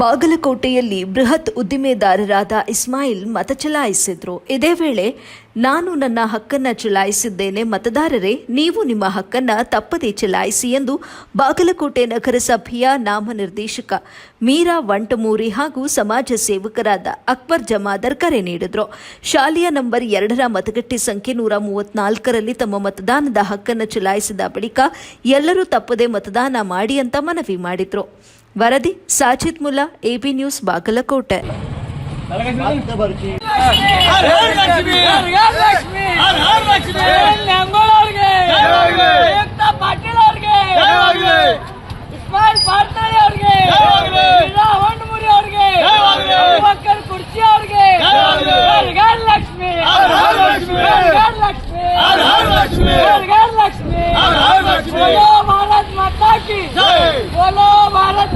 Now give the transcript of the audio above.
ಬಾಗಲಕೋಟೆಯಲ್ಲಿ ಬೃಹತ್ ಉದ್ದಿಮೆದಾರರಾದ ಇಸ್ಮಾಯಿಲ್ ಮತ ಚಲಾಯಿಸಿದ್ರು. ಇದೇ ವೇಳೆ ನಾನು ನನ್ನ ಹಕ್ಕನ್ನು ಚಲಾಯಿಸಿದ್ದೇನೆ, ಮತದಾರರೇ ನೀವು ನಿಮ್ಮ ಹಕ್ಕನ್ನು ತಪ್ಪದೇ ಚಲಾಯಿಸಿ ಎಂದು ಬಾಗಲಕೋಟೆ ನಗರಸಭೆಯ ನಾಮನಿರ್ದೇಶಕ ಮೀರಾ ವಂಟಮೂರಿ ಹಾಗೂ ಸಮಾಜ ಸೇವಕರಾದ ಅಕ್ಬರ್ ಜಮಾದರ್ ಕರೆ ನೀಡಿದರು. ಶಾಲೆಯ ನಂಬರ್ 2ರ ಮತಗಟ್ಟೆ ಸಂಖ್ಯೆ 134ರಲ್ಲಿ ತಮ್ಮ ಮತದಾನದ ಹಕ್ಕನ್ನು ಚಲಾಯಿಸಿದ ಬಳಿಕ ಎಲ್ಲರೂ ತಪ್ಪದೇ ಮತದಾನ ಮಾಡಿ ಅಂತ ಮನವಿ ಮಾಡಿದ್ರು. ವರದಿ ಸಾಜಿದ್ ಮುಲ್ಲಾ, ಎಬಿ ನ್ಯೂಸ್, ಬಾಗಲಕೋಟೆ. बोलो भारत